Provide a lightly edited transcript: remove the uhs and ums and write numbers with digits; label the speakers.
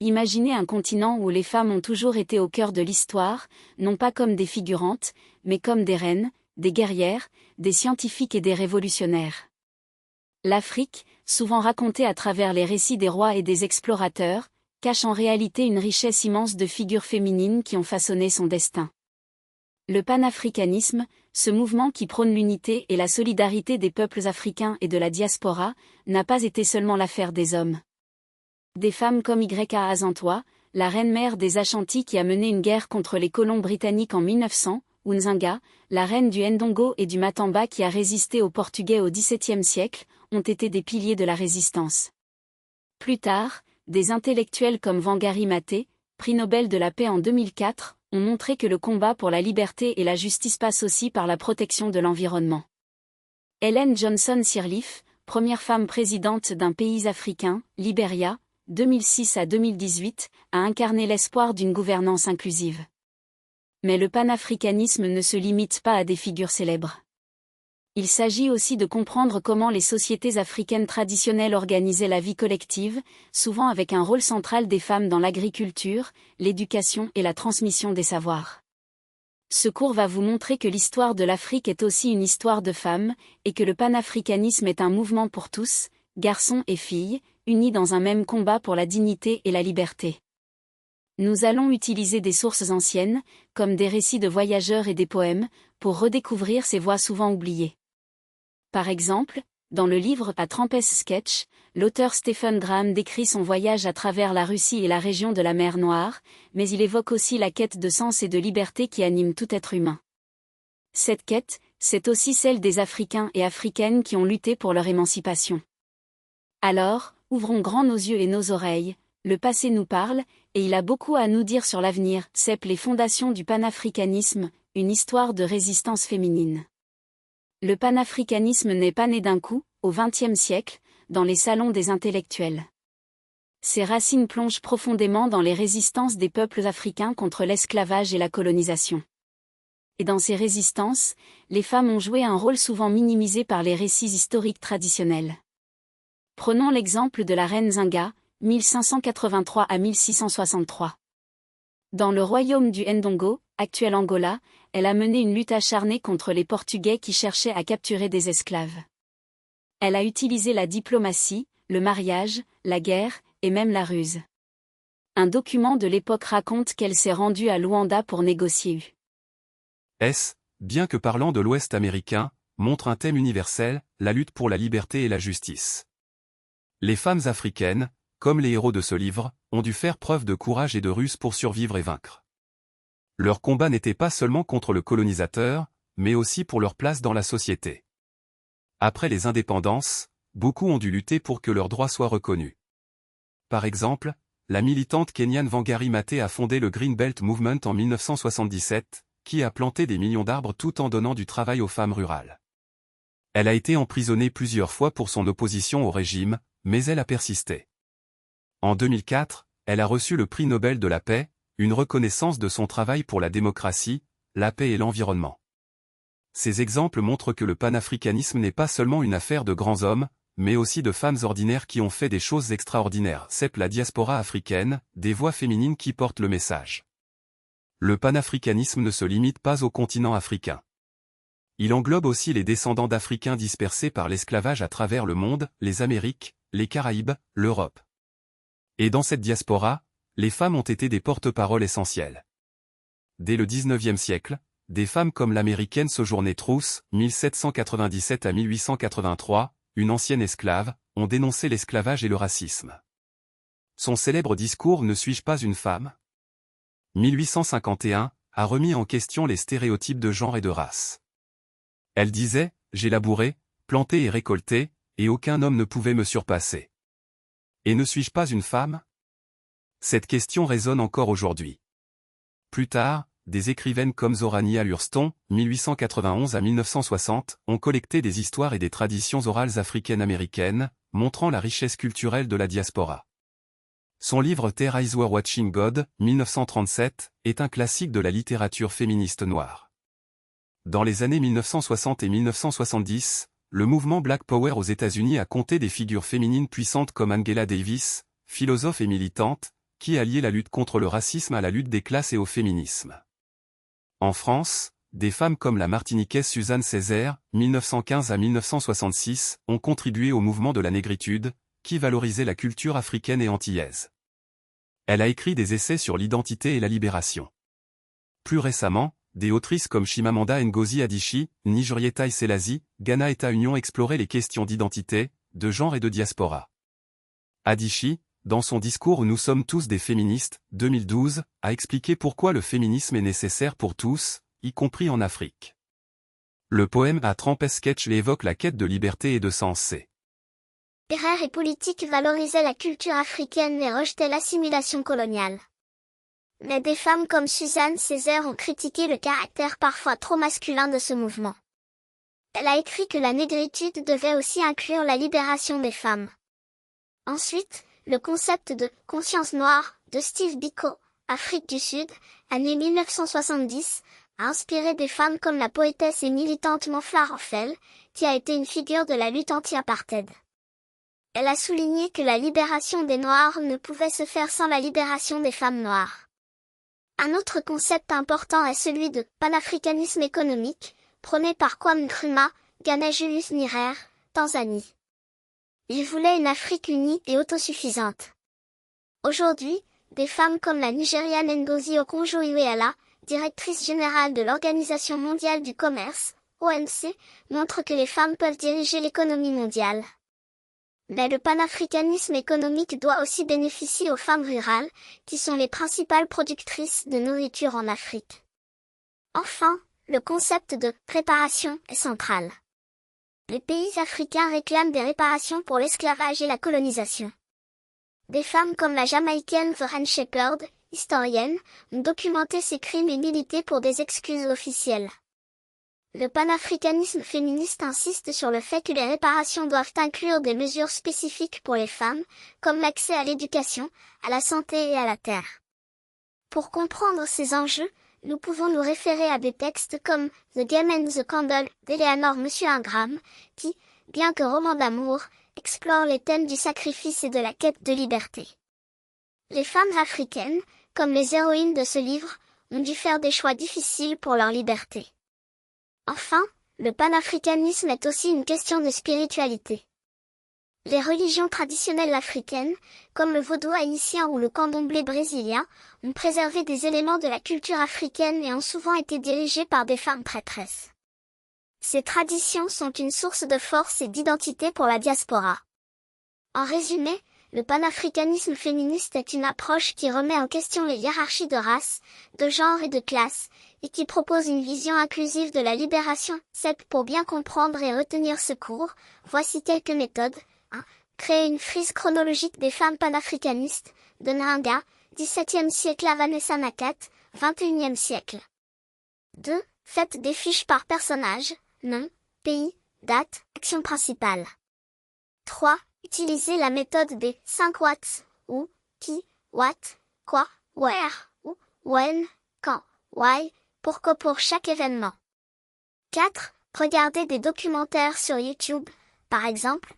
Speaker 1: Imaginez un continent où les femmes ont toujours été au cœur de l'histoire, non pas comme des figurantes, mais comme des reines, des guerrières, des scientifiques et des révolutionnaires. L'Afrique, souvent racontée à travers les récits des rois et des explorateurs, cache en réalité une richesse immense de figures féminines qui ont façonné son destin. Le panafricanisme, ce mouvement qui prône l'unité et la solidarité des peuples africains et de la diaspora, n'a pas été seulement l'affaire des hommes. Des femmes comme Y.A. Azantois, la reine-mère des Ashanti qui a mené une guerre contre les colons britanniques en 1900, ou Nzinga, la reine du Ndongo et du Matamba qui a résisté aux Portugais au XVIIe siècle, ont été des piliers de la résistance. Plus tard, des intellectuels comme Wangari Maathai, prix Nobel de la paix en 2004, ont montré que le combat pour la liberté et la justice passe aussi par la protection de l'environnement. Ellen Johnson Sirleaf, première femme présidente d'un pays africain, Libéria, 2006 à 2018, a incarné l'espoir d'une gouvernance inclusive. Mais le panafricanisme ne se limite pas à des figures célèbres. Il s'agit aussi de comprendre comment les sociétés africaines traditionnelles organisaient la vie collective, souvent avec un rôle central des femmes dans l'agriculture, l'éducation et la transmission des savoirs. Ce cours va vous montrer que l'histoire de l'Afrique est aussi une histoire de femmes, et que le panafricanisme est un mouvement pour tous, garçons et filles, unis dans un même combat pour la dignité et la liberté. Nous allons utiliser des sources anciennes, comme des récits de voyageurs et des poèmes, pour redécouvrir ces voix souvent oubliées. Par exemple, dans le livre A Tempest Sketch, l'auteur Stephen Graham décrit son voyage à travers la Russie et la région de la mer Noire, mais il évoque aussi la quête de sens et de liberté qui anime tout être humain. Cette quête, c'est aussi celle des Africains et Africaines qui ont lutté pour leur émancipation. Alors, ouvrons grand nos yeux et nos oreilles, le passé nous parle, et il a beaucoup à nous dire sur l'avenir. CEP Les fondations du panafricanisme, une histoire de résistance féminine. Le panafricanisme n'est pas né d'un coup, au XXe siècle, dans les salons des intellectuels. Ses racines plongent profondément dans les résistances des peuples africains contre l'esclavage et la colonisation. Et dans ces résistances, les femmes ont joué un rôle souvent minimisé par les récits historiques traditionnels. Prenons l'exemple de la reine Nzinga, 1583 à 1663. Dans le royaume du Ndongo, actuel Angola, elle a mené une lutte acharnée contre les Portugais qui cherchaient à capturer des esclaves. Elle a utilisé la diplomatie, le mariage, la guerre, et même la ruse. Un document de l'époque raconte qu'elle s'est rendue à Luanda pour négocier.
Speaker 2: Bien que parlant de l'Ouest américain, montre un thème universel, la lutte pour la liberté et la justice. Les femmes africaines, comme les héros de ce livre, ont dû faire preuve de courage et de ruse pour survivre et vaincre. Leur combat n'était pas seulement contre le colonisateur, mais aussi pour leur place dans la société. Après les indépendances, beaucoup ont dû lutter pour que leurs droits soient reconnus. Par exemple, la militante kenyane Wangari Maathai a fondé le Green Belt Movement en 1977, qui a planté des millions d'arbres tout en donnant du travail aux femmes rurales. Elle a été emprisonnée plusieurs fois pour son opposition au régime, mais elle a persisté. En 2004, elle a reçu le prix Nobel de la paix, une reconnaissance de son travail pour la démocratie, la paix et l'environnement. Ces exemples montrent que le panafricanisme n'est pas seulement une affaire de grands hommes, mais aussi de femmes ordinaires qui ont fait des choses extraordinaires. CEP La diaspora africaine, des voix féminines qui portent le message. Le panafricanisme ne se limite pas au continent africain. Il englobe aussi les descendants d'Africains dispersés par l'esclavage à travers le monde, les Amériques, les Caraïbes, l'Europe. Et dans cette diaspora, les femmes ont été des porte-paroles essentielles. Dès le XIXe siècle, des femmes comme l'américaine Sojourner Truth, 1797 à 1883, une ancienne esclave, ont dénoncé l'esclavage et le racisme. Son célèbre discours « Ne suis-je pas une femme ?», 1851, a remis en question les stéréotypes de genre et de race. Elle disait « J'ai labouré, planté et récolté, et aucun homme ne pouvait me surpasser. Et ne suis-je pas une femme ?» Cette question résonne encore aujourd'hui. Plus tard, des écrivaines comme Zorania Lurston, 1891 à 1960, ont collecté des histoires et des traditions orales africaines-américaines, montrant la richesse culturelle de la diaspora. Son livre Their Eyes Were Watching God, 1937, est un classique de la littérature féministe noire. Dans les années 1960 et 1970, le mouvement Black Power aux États-Unis a compté des figures féminines puissantes comme Angela Davis, philosophe et militante, qui alliait la lutte contre le racisme à la lutte des classes et au féminisme. En France, des femmes comme la martiniquaise Suzanne Césaire, 1915 à 1966, ont contribué au mouvement de la négritude, qui valorisait la culture africaine et antillaise. Elle a écrit des essais sur l'identité et la libération. Plus récemment, des autrices comme Chimamanda Ngozi Adichie, Nijurieta Selassie, Ghana État Union exploraient les questions d'identité, de genre et de diaspora. Adichie, dans son discours Nous sommes tous des féministes, 2012, a expliqué pourquoi le féminisme est nécessaire pour tous, y compris en Afrique. Le poème A Trampes Sketch évoque la quête de liberté et de sens.
Speaker 3: Littéraires et politiques valorisaient la culture africaine et rejetaient l'assimilation coloniale. Mais des femmes comme Suzanne Césaire ont critiqué le caractère parfois trop masculin de ce mouvement. Elle a écrit que la négritude devait aussi inclure la libération des femmes. Ensuite, le concept de « conscience noire » de Steve Biko, Afrique du Sud, année 1970, a inspiré des femmes comme la poétesse et militante Mofla Roffel, qui a été une figure de la lutte anti-apartheid. Elle a souligné que la libération des Noirs ne pouvait se faire sans la libération des femmes noires. Un autre concept important est celui de panafricanisme économique, prôné par Kwame Nkrumah, Ghana Julius Nyerere, Tanzanie. Il voulait une Afrique unie et autosuffisante. Aujourd'hui, des femmes comme la Nigériane Ngozi Okonjo-Iweala, directrice générale de l'Organisation mondiale du commerce, OMC, montrent que les femmes peuvent diriger l'économie mondiale. Mais le panafricanisme économique doit aussi bénéficier aux femmes rurales, qui sont les principales productrices de nourriture en Afrique. Enfin, le concept de réparation est central. Les pays africains réclament des réparations pour l'esclavage et la colonisation. Des femmes comme la Jamaïcaine Varenne Shepherd, historienne, ont documenté ces crimes et milité pour des excuses officielles. Le panafricanisme féministe insiste sur le fait que les réparations doivent inclure des mesures spécifiques pour les femmes, comme l'accès à l'éducation, à la santé et à la terre. Pour comprendre ces enjeux, nous pouvons nous référer à des textes comme The Game and the Candle d'Eleanor Monsieur Ingram, qui, bien que roman d'amour, explore les thèmes du sacrifice et de la quête de liberté. Les femmes africaines, comme les héroïnes de ce livre, ont dû faire des choix difficiles pour leur liberté. Enfin, le panafricanisme est aussi une question de spiritualité. Les religions traditionnelles africaines, comme le vaudou haïtien ou le candomblé brésilien, ont préservé des éléments de la culture africaine et ont souvent été dirigées par des femmes prêtresses. Ces traditions sont une source de force et d'identité pour la diaspora. En résumé, le panafricanisme féministe est une approche qui remet en question les hiérarchies de race, de genre et de classe, et qui propose une vision inclusive de la libération. Pour bien comprendre et retenir ce cours, voici quelques méthodes. 1. Créer une frise chronologique des femmes panafricanistes, de Nanga, 17e siècle à Vanessa Nakat, 21e siècle. 2. Faites des fiches par personnage, nom, pays, date, action principale. 3. Utilisez la méthode des 5 Whats, où, qui, what, quoi, where, où, when, quand, why, pourquoi pour chaque événement. 4. Regardez des documentaires sur YouTube, par exemple,